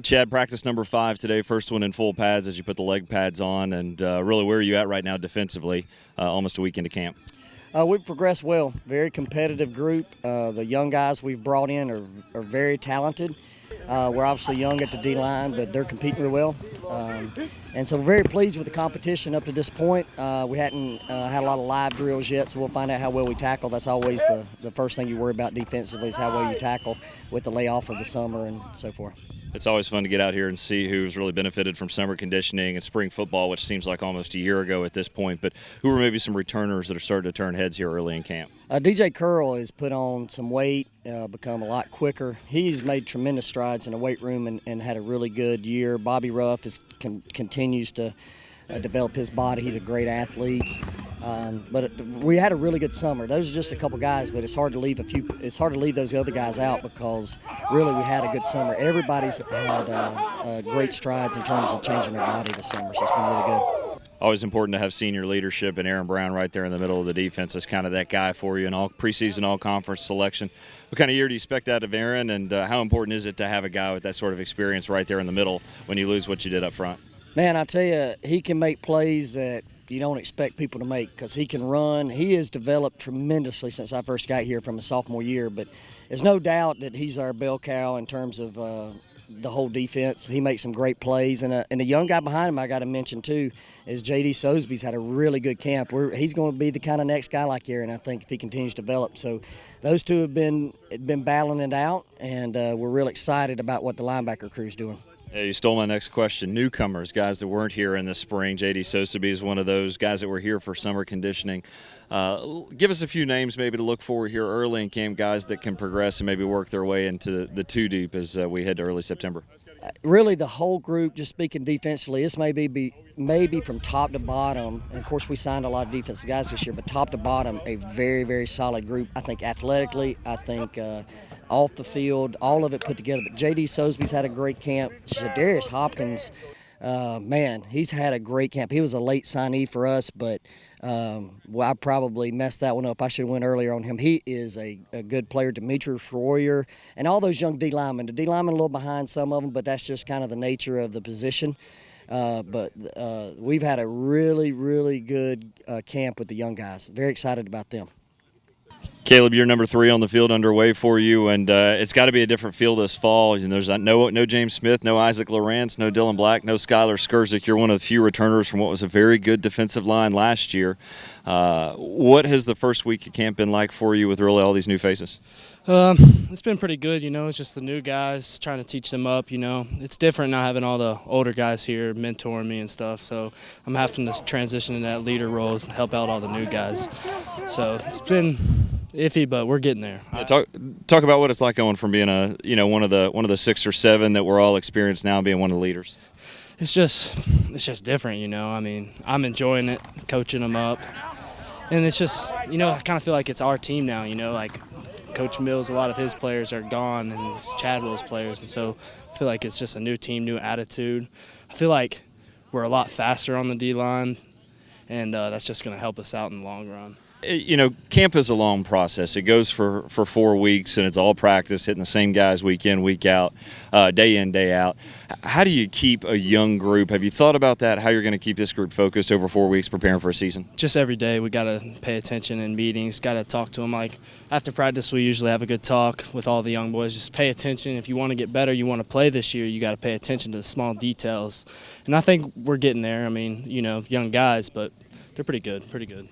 Chad, practice number 5 today, first one in full pads as you put the leg pads on, and really where are you at right now defensively, almost a week into camp? We've progressed well. Very competitive group. The young guys we've brought in are very talented. We're obviously young at the D-line, but they're competing really well. And so we're very pleased with the competition up to this point. We hadn't had a lot of live drills yet, so we'll find out how well we tackle. That's always the first thing you worry about defensively is how well you tackle with the layoff of the summer and so forth. It's always fun to get out here and see who's really benefited from summer conditioning and spring football, which seems like almost a year ago at this point. But who are maybe some returners that are starting to turn heads here early in camp? DJ Curl has put on some weight, become a lot quicker. He's made tremendous strides in the weight room and had a really good year. Bobby Ruff continues to develop his body. He's a great athlete. But we had a really good summer. Those are just a couple guys, but it's hard to leave those other guys out because really we had a good summer. Everybody's had great strides in terms of changing their body this summer, so it's been really good. Always important to have senior leadership, and Aaron Brown right there in the middle of the defense is kind of that guy for you in all preseason, all-conference selection. What kind of year do you expect out of Aaron, and how important is it to have a guy with that sort of experience right there in the middle when you lose what you did up front? Man, I tell you, he can make plays that you don't expect people to make because he can run. He has developed tremendously since I first got here from his sophomore year, but there's no doubt that he's our bell cow in terms of the whole defense. He makes some great plays, and the young guy behind him I got to mention too is J.D. Sosby's had a really good camp. He's going to be the kind of next guy like Aaron, I think, if he continues to develop. So those two have been battling it out, and we're real excited about what the linebacker crew's doing. Yeah, you stole my next question. Newcomers, guys that weren't here in the spring. J.D. Soseby is one of those guys that were here for summer conditioning. Give us a few names maybe to look for here early in camp, guys that can progress and maybe work their way into the two deep as we head to early September. Really, the whole group, just speaking defensively, this may be from top to bottom. And of course, we signed a lot of defensive guys this year, but top to bottom, a very, very solid group. I think athletically, I think off the field, all of it put together. But J.D. Sosby's had a great camp. Darius Hopkins, man, he's had a great camp. He was a late signee for us, but I probably messed that one up. I should have went earlier on him. He is a good player. Demetrius Royer and all those young D linemen. The D linemen a little behind some of them, but that's just kind of the nature of the position. But we've had a really, really good camp with the young guys. Very excited about them. Caleb, you're number 3 on the field underway for you, and it's got to be a different feel this fall. And there's no James Smith, no Isaac Lawrence, no Dylan Black, no Skylar Skurzik. You're one of the few returners from what was a very good defensive line last year. What has the first week of camp been like for you with really all these new faces? It's been pretty good, it's just the new guys, trying to teach them up, It's different not having all the older guys here mentoring me and stuff, so I'm having to transition in that leader role to help out all the new guys. So it's been iffy, but we're getting there. Yeah, talk about what it's like going from being one of the 6 or 7 that we're all experienced now being one of the leaders. It's just different, I mean, I'm enjoying it, coaching them up, and it's just, I kind of feel like it's our team now, like Coach Mills, a lot of his players are gone, and it's Chadwell's players, and so I feel like it's just a new team, new attitude. I feel like we're a lot faster on the D-line, and that's just going to help us out in the long run. Camp is a long process. It goes for 4 weeks, and it's all practice, hitting the same guys week in, week out, day in, day out. How do you keep a young group? Have you thought about that, how you're going to keep this group focused over 4 weeks preparing for a season? Just every day we got to pay attention in meetings, got to talk to them. Like after practice, we usually have a good talk with all the young boys. Just pay attention. If you want to get better, you want to play this year, you got to pay attention to the small details. And I think we're getting there. I mean, young guys, but they're pretty good, pretty good.